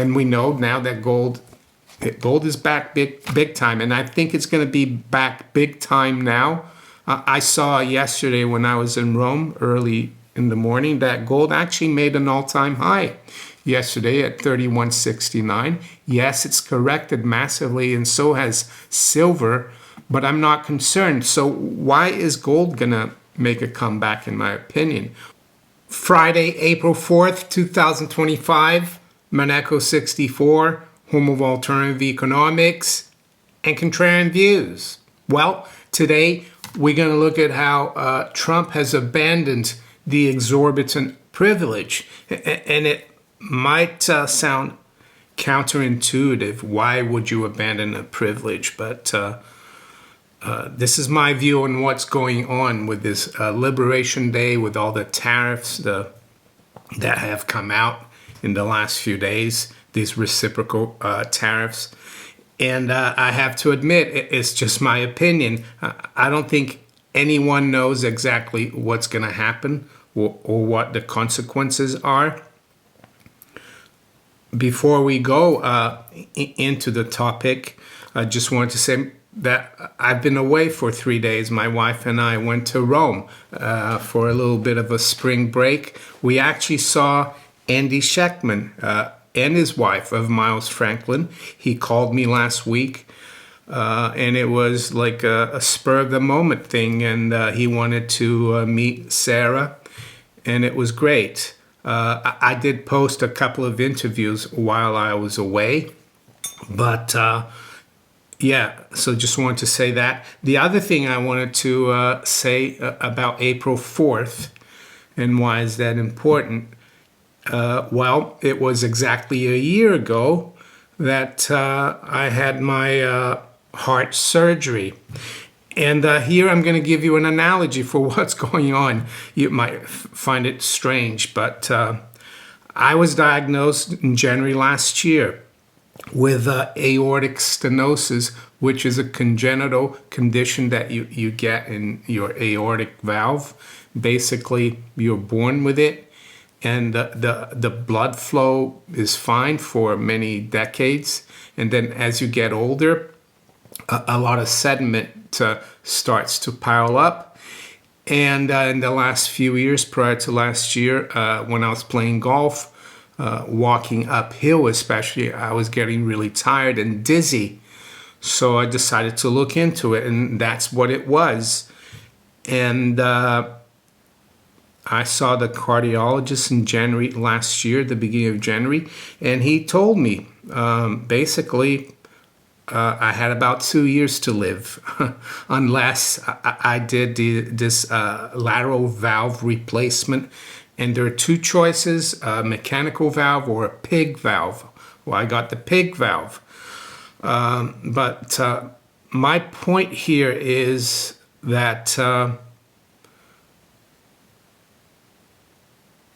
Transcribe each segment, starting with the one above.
And we know now that gold is back big time, and I think it's going to be back big time now. I saw yesterday when I was in Rome early in the morning that gold actually made an all-time high yesterday at 31.69. Yes, it's corrected massively, and so has silver, but I'm not concerned. So why is gold going to make a comeback, in my opinion? Friday, April 4th, 2025, Maneco 64, home of alternative economics and contrarian views. Well, today we're going to look at how Trump has abandoned the exorbitant privilege. And it might sound counterintuitive. Why would you abandon a privilege? But this is my view on what's going on with this Liberation Day, with all the tariffs that have come out in the last few days, these reciprocal tariffs. And I have to admit, it's just my opinion. I don't think anyone knows exactly what's going to happen or what the consequences are. Before we go into the topic, I just wanted to say that I've been away for 3 days. My wife and I went to Rome for a little bit of a spring break. We actually saw Andy Schechtman and his wife of Miles Franklin. He called me last week, and it was like a spur of the moment thing, and he wanted to meet Sarah, and it was great. I did post a couple of interviews while I was away, but yeah, so just wanted to say that. The other thing I wanted to say about April 4th, and why is that important? Well, it was exactly a year ago that I had my heart surgery. And here I'm going to give you an analogy for what's going on. You might find it strange, but I was diagnosed in January last year with aortic stenosis, which is a congenital condition that you get in your aortic valve. Basically, you're born with it. And the blood flow is fine for many decades. And then as you get older, a lot of sediment starts to pile up. And in the last few years, prior to last year, when I was playing golf, walking uphill especially, I was getting really tired and dizzy. So I decided to look into it, and that's what it was. And I saw the cardiologist in January last year, the beginning of January, and he told me basically I had about 2 years to live unless I did this lateral valve replacement. And there are two choices, a mechanical valve or a pig valve. Well, I got the pig valve. But my point here is that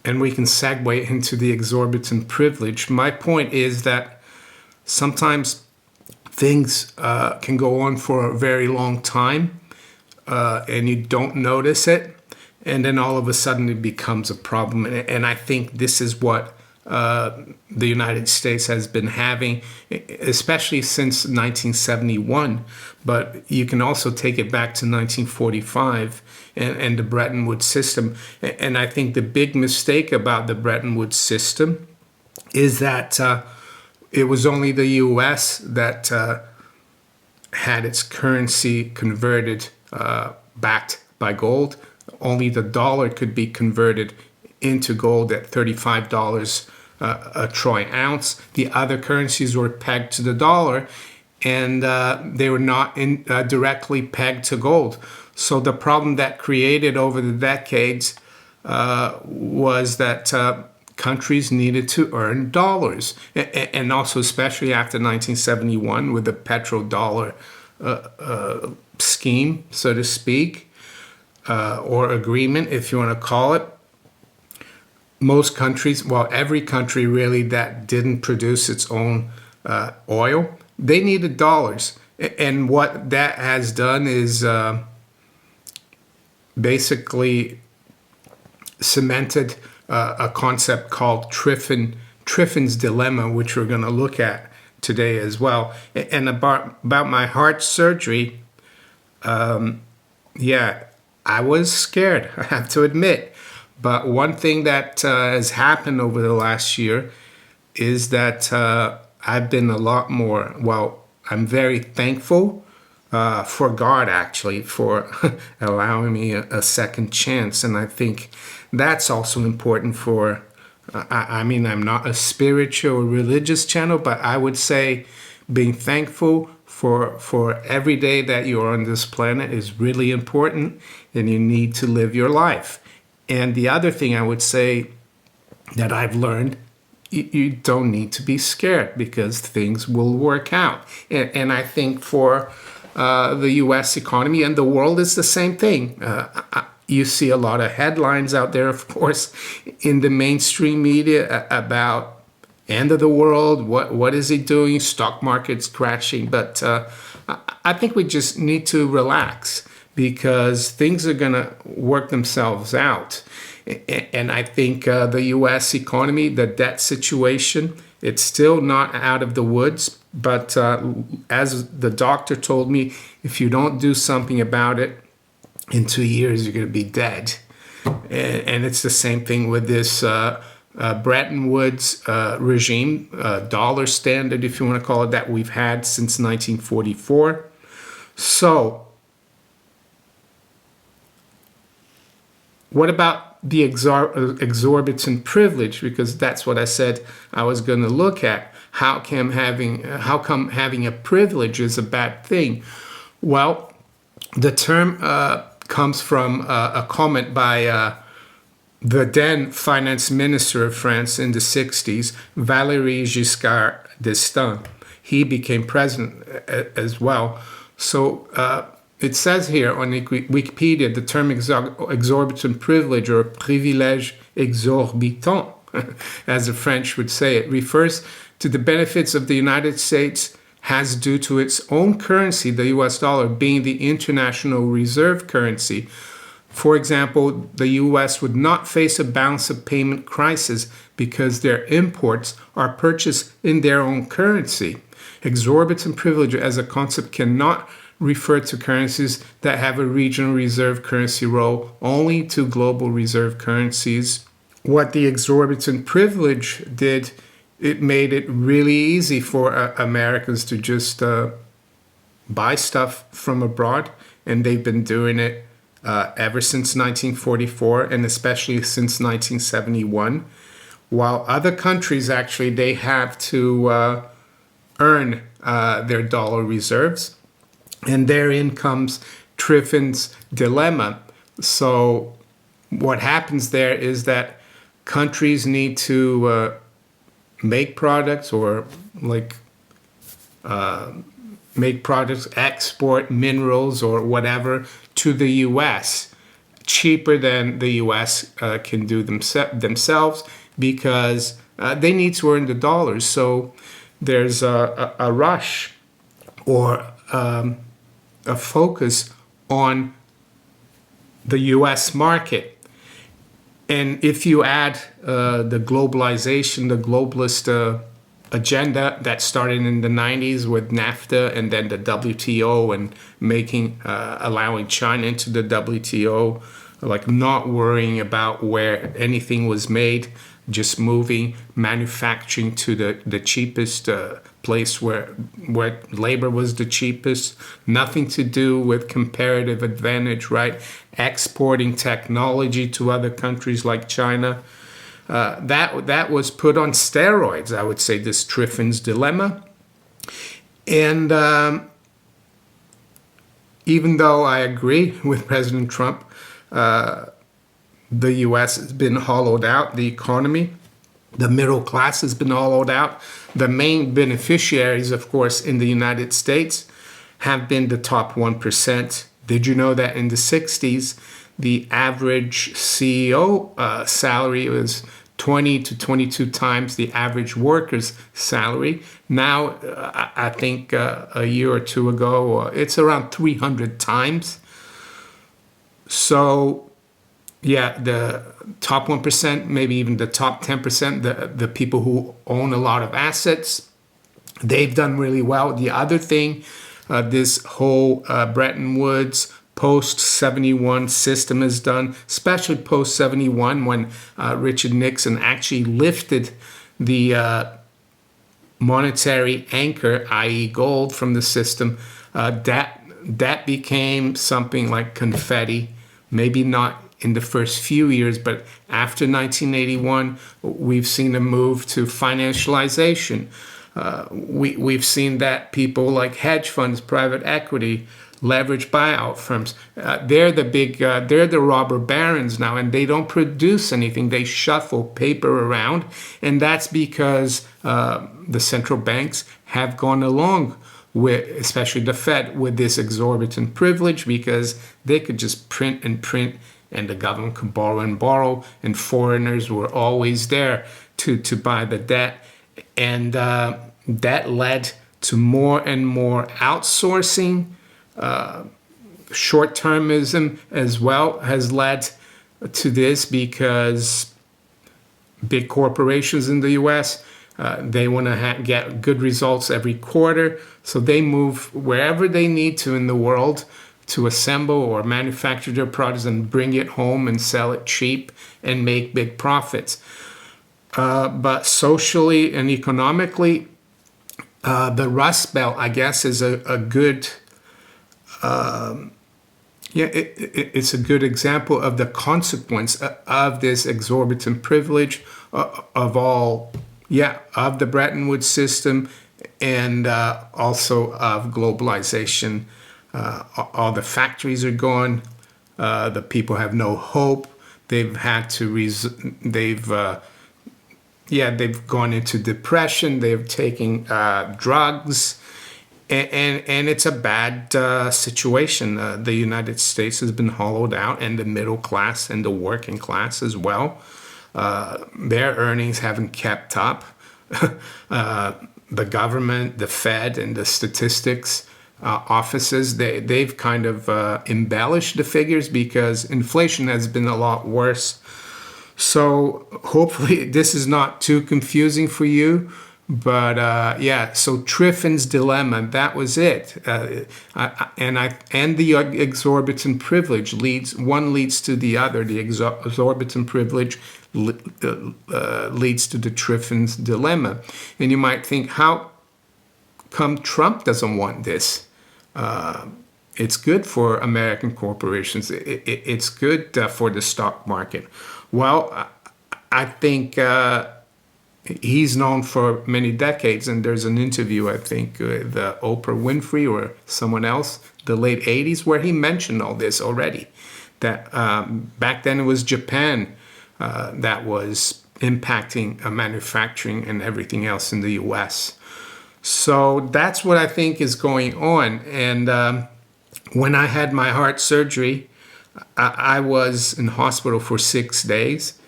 and we can segue into the exorbitant privilege. My point is that sometimes things can go on for a very long time and you don't notice it, and then all of a sudden it becomes a problem. And I think this is what the United States has been having, especially since 1971, but you can also take it back to 1945 and the Bretton Woods system. And I think the big mistake about the Bretton Woods system is that it was only the U.S. that had its currency converted, backed by gold. Only the dollar could be converted into gold at $35 a troy ounce. The other currencies were pegged to the dollar, and they were not directly pegged to gold. So the problem that created over the decades was that countries needed to earn dollars, and also especially after 1971 with the petrodollar scheme, so to speak, or agreement, if you want to call it. Most countries, well, every country really that didn't produce its own oil, they needed dollars. And what that has done is basically cemented a concept called Triffin Triffin's dilemma, which we're going to look at today as well. And about my heart surgery, yeah, I was scared, I have to admit. But one thing that has happened over the last year is that I've been a lot more, well, I'm very thankful for God, actually, for allowing me a second chance. And I think that's also important for, I mean, I'm not a spiritual or religious channel, but I would say being thankful for every day that you're on this planet is really important, and you need to live your life. And the other thing I would say that I've learned, you don't need to be scared because things will work out. And I think for the US economy and the world is the same thing. You see a lot of headlines out there, of course, in the mainstream media about end of the world, what is it doing, stock market's crashing. But I think we just need to relax because things are going to work themselves out. And I think the U.S. economy, the debt situation, it's still not out of the woods. But as the doctor told me, if you don't do something about it, in 2 years, you're going to be dead. And it's the same thing with this Bretton Woods regime, dollar standard, if you want to call it that, we've had since 1944. So what about the exorbitant privilege? Because that's what I said I was going to look at. How come having a privilege is a bad thing? Well, the term comes from a comment by the then finance minister of France in the 60s, Valéry Giscard d'Estaing. He became president as well. So it says here on Wikipedia, the term exorbitant privilege or privilège exorbitant, as the French would say it, refers to the benefits of the United States has due to its own currency, the US dollar, being the international reserve currency. For example, the US would not face a balance of payment crisis because their imports are purchased in their own currency. Exorbitant privilege as a concept cannot refer to currencies that have a regional reserve currency role, only to global reserve currencies. What the exorbitant privilege did, it made it really easy for Americans to just buy stuff from abroad, and they've been doing it ever since 1944 and especially since 1971. While other countries, actually, they have to earn their dollar reserves. And therein comes Triffin's dilemma. So what happens there is that countries need to make products or make products, export minerals or whatever to the U.S. cheaper than the U.S. can do themselves because they need to earn the dollars. So there's a rush or a focus on the U.S. market. And if you add the globalization, the globalist agenda that started in the 90s with NAFTA and then the WTO and allowing China into the WTO, like not worrying about where anything was made, just moving manufacturing to the cheapest place where labor was the cheapest, nothing to do with comparative advantage, right? Exporting technology to other countries like China. That was put on steroids, I would say, this Triffin's dilemma. And even though I agree with President Trump, the U.S. has been hollowed out, the economy, the middle class has been hollowed out. The main beneficiaries, of course, in the United States have been the top 1%. Did you know that in the 60s, the average CEO salary was 20 to 22 times the average worker's salary? Now, I think a year or two ago, it's around 300 times. So yeah, the top 1%, maybe even the top 10%, the people who own a lot of assets, they've done really well. The other thing, this whole Bretton Woods post 71 system is done, especially post 71 when Richard Nixon actually lifted the monetary anchor, i.e. gold, from the system. That became something like confetti, maybe not in the first few years, but after 1981, we've seen a move to financialization. We've seen that people like hedge funds, private equity, leverage buyout firms, they're the robber barons now, and they don't produce anything. They shuffle paper around, and that's because the central banks have gone along with, especially the Fed, with this exorbitant privilege, because they could just print and print, and the government could borrow and borrow, and foreigners were always there to buy the debt. And that led to more and more outsourcing. Short-termism as well has led to this, because big corporations in the US, they want to get good results every quarter, so they move wherever they need to in the world to assemble or manufacture their products and bring it home and sell it cheap and make big profits. But socially and economically, the Rust Belt, I guess, is a good it's a good example of the consequence of this exorbitant privilege of the Bretton Woods system, and also of globalization. All the factories are gone. The people have no hope. They've had to they've gone into depression. They're taking drugs. And it's a bad situation. The United States has been hollowed out, and the middle class and the working class as well. Their earnings haven't kept up. The government, the Fed, and the statistics offices, they've kind of embellished the figures, because inflation has been a lot worse. So hopefully this is not too confusing for you. But so Triffin's dilemma, that was it. And the exorbitant privilege leads to the other. The exorbitant privilege leads to the Triffin's dilemma. And you might think, how come Trump doesn't want this? It's good for American corporations. It's good for the stock market. Well, I think he's known for many decades, and there's an interview, I think, with Oprah Winfrey or someone else, the late 80s, where he mentioned all this already. That back then it was Japan that was impacting manufacturing and everything else in the US. So that's what I think is going on. And when I had my heart surgery, I was in hospital for 6 days.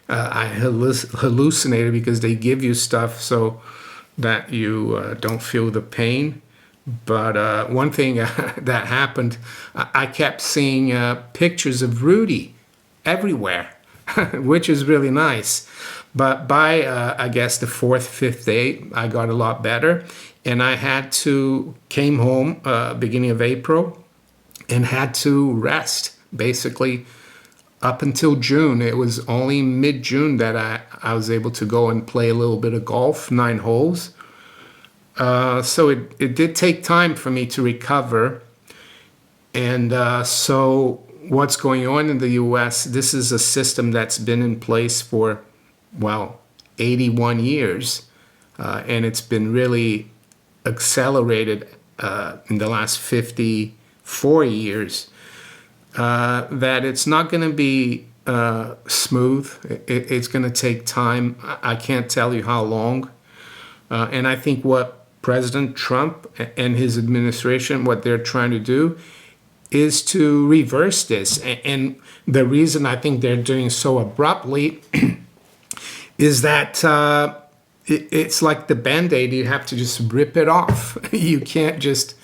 I hallucinated, because they give you stuff so that you don't feel the pain. But one thing that happened, I kept seeing pictures of Rudy everywhere, which is really nice. But by, I guess, the 4th, 5th day, I got a lot better. And I came home beginning of April, and had to rest, basically, up until June. It was only mid-June that I was able to go and play a little bit of golf, 9 holes. So it did take time for me to recover. And so what's going on in the US, this is a system that's been in place for, 81 years. And it's been really accelerated in the last 54 years. That it's not going to be smooth. It's going to take time. I can't tell you how long. And I think what President Trump and his administration, what they're trying to do is to reverse this. And the reason I think they're doing so abruptly is that it's like the Band-Aid. You have to just rip it off. You can't just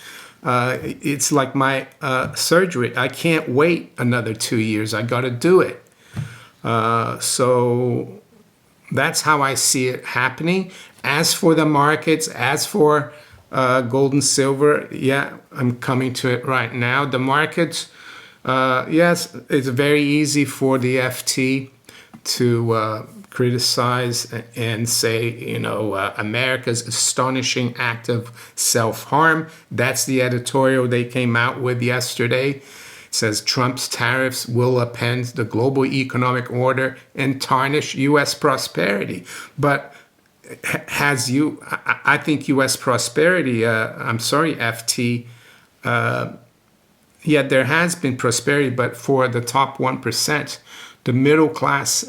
It's like my surgery. I can't wait another 2 years. I got to do it. So that's how I see it happening. As for the markets, as for gold and silver, yeah, I'm coming to it right now. The markets, yes, it's very easy for the FT to criticize and say, America's astonishing act of self-harm. That's the editorial they came out with yesterday. It says Trump's tariffs will upend the global economic order and tarnish U.S. prosperity. But I think U.S. prosperity, I'm sorry, FT, yeah, there has been prosperity, but for the top 1%, the middle class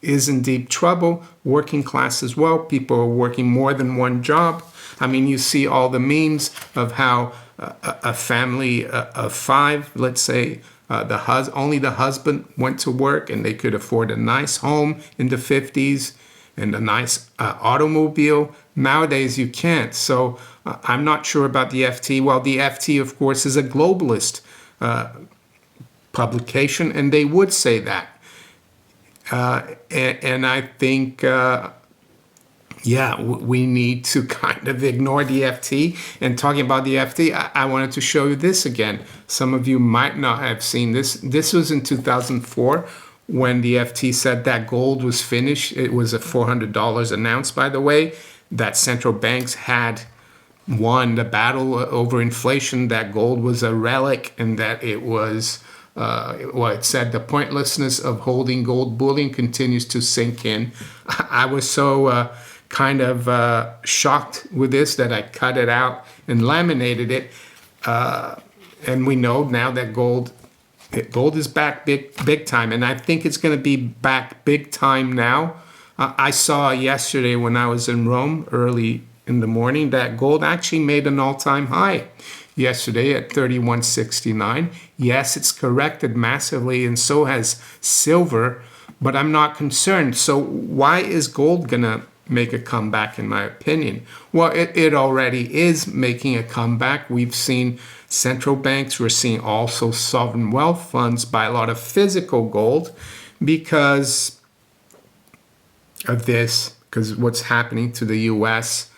is in deep trouble, working class as well. People are working more than one job. I mean, you see all the memes of how a family of five, let's say, only the husband went to work and they could afford a nice home in the 50s and a nice automobile. Nowadays, you can't. So I'm not sure about the FT. Well, the FT, of course, is a globalist publication, and they would say that. And I think, we need to kind of ignore the FT. And talking about the FT, I wanted to show you this again. Some of you might not have seen this. This was in 2004 when the FT said that gold was finished. It was at $400 an ounce, by the way, that central banks had won the battle over inflation, that gold was a relic, and that it was, it said the pointlessness of holding gold bullion continues to sink in. I was so kind of shocked with this that I cut it out and laminated it. And we know now that gold is back big time, and I think it's going to be back big time now. I saw yesterday when I was in Rome early in the morning that gold actually made an all-time high yesterday at 31.69. Yes, it's corrected massively, and so has silver, but I'm not concerned. So why is gold going to make a comeback, in my opinion? Well, it already is making a comeback. We've seen central banks, we're seeing also sovereign wealth funds buy a lot of physical gold because of this, because what's happening to the US.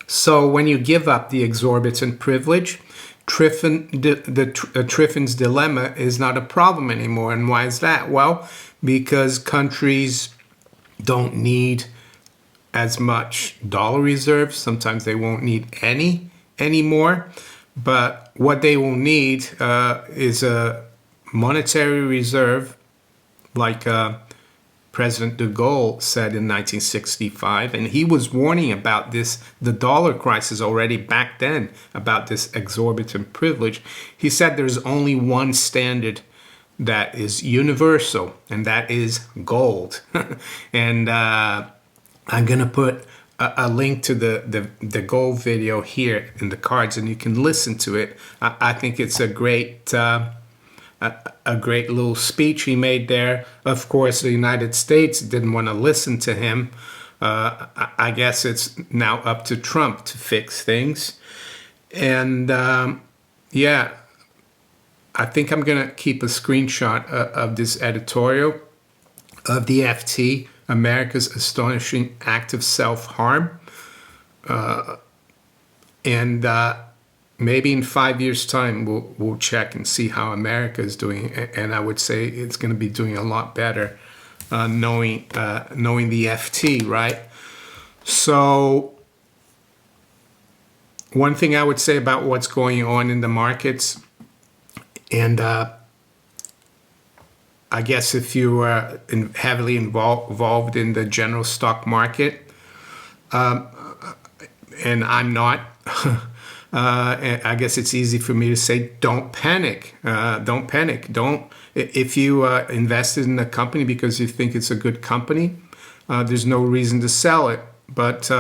So when you give up the exorbitant privilege, Triffin's dilemma is not a problem anymore. And why is that? Well, because countries don't need as much dollar reserves. Sometimes they won't need any anymore. But what they will need is a monetary reserve, like President de Gaulle said in 1965. And he was warning about this, the dollar crisis already back then, about this exorbitant privilege. He said there's only one standard that is universal, and that is gold. And I'm going to put a link to the gold video here in the cards, and you can listen to it. I think it's a great little speech he made there. Of course, the United States didn't want to listen to him. I guess it's now up to Trump to fix things. And I think I'm going to keep a screenshot of this editorial of the FT, America's Astonishing Act of Self-Harm. Maybe in 5 years' time, we'll check and see how America is doing. And I would say it's going to be doing a lot better knowing the FT, right? So one thing I would say about what's going on in the markets, and I guess if you are heavily involved in the general stock market, and I'm not, I guess it's easy for me to say, don't panic. Don't panic. If you invested in a company because you think it's a good company, there's no reason to sell it. But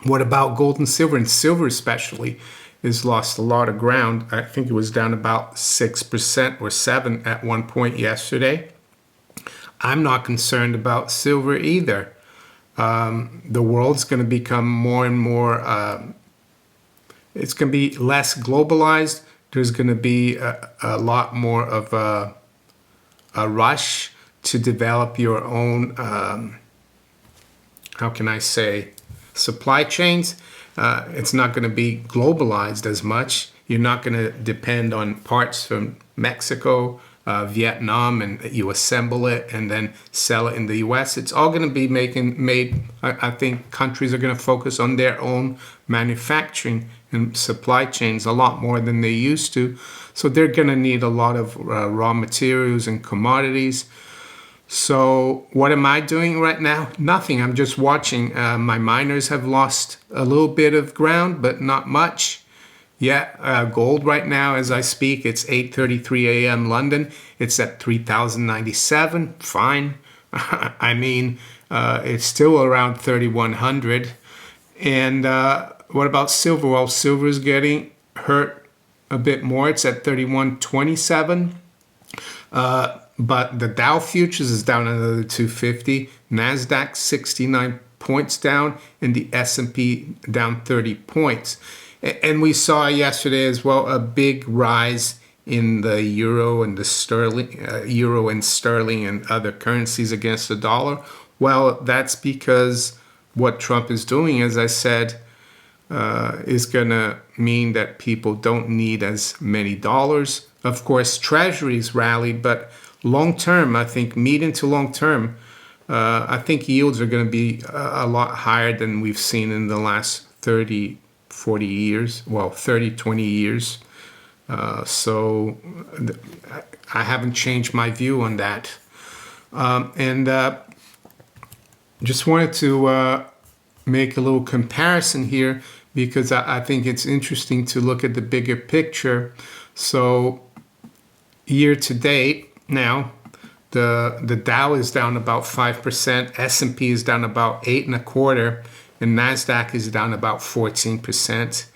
what about gold and silver? And silver especially has lost a lot of ground. I think it was down about 6% or 7% at one point yesterday. I'm not concerned about silver either. The world's going to become more and more it's going to be less globalized. There's going to be a lot more of a rush to develop your own, how can I say, supply chains. It's not going to be globalized as much. You're not going to depend on parts from Mexico, Vietnam, and you assemble it and then sell it in the US. It's all going to be made. I think countries are going to focus on their own manufacturing and supply chains a lot more than they used to. So they're going to need a lot of raw materials and commodities. So what am I doing right now? Nothing. I'm just watching. My miners have lost a little bit of ground, but not much. Yeah, gold right now as I speak, it's 8:33 a.m. London. It's at 3,097. Fine. I mean, it's still around 3,100. And what about silver? Well, silver is getting hurt a bit more. It's at 3,127. But the Dow futures is down another 250. NASDAQ 69 points down, and the S&P down 30 points. And we saw yesterday as well a big rise in the euro and the sterling, and other currencies against the dollar. Well, that's because what Trump is doing, as I said, is going to mean that people don't need as many dollars. Of course, treasuries rallied, but long term, I think medium to long term, I think yields are going to be a lot higher than we've seen in the last 30, 40 years. Well, 30, 20 years. So I haven't changed my view on that. And just wanted to make a little comparison here because I think it's interesting to look at the bigger picture. So year to date now, the Dow is down about 5%, S&P is down about 8.25%, and NASDAQ is down about 14%.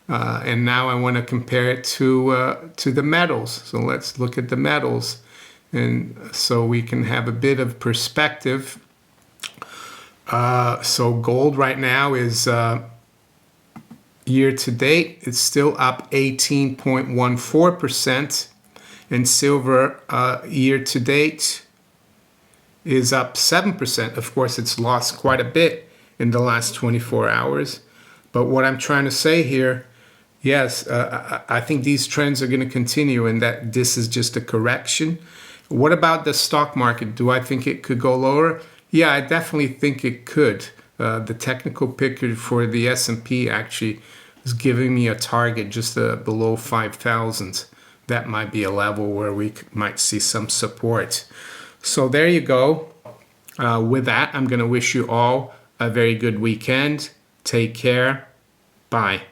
And now I want to compare it to the metals. So let's look at the metals, and so we can have a bit of perspective. So gold right now is year to date, it's still up 18.14%, and silver year to date is up 7%. Of course, it's lost quite a bit in the last 24 hours. But what I'm trying to say here, yes, I think these trends are going to continue and that this is just a correction. What about the stock market? Do I think it could go lower? Yeah, I definitely think it could. The technical picture for the S&P actually is giving me a target just below 5,000. That might be a level where we might see some support. So there you go. With that, I'm going to wish you all a very good weekend. Take care. Bye.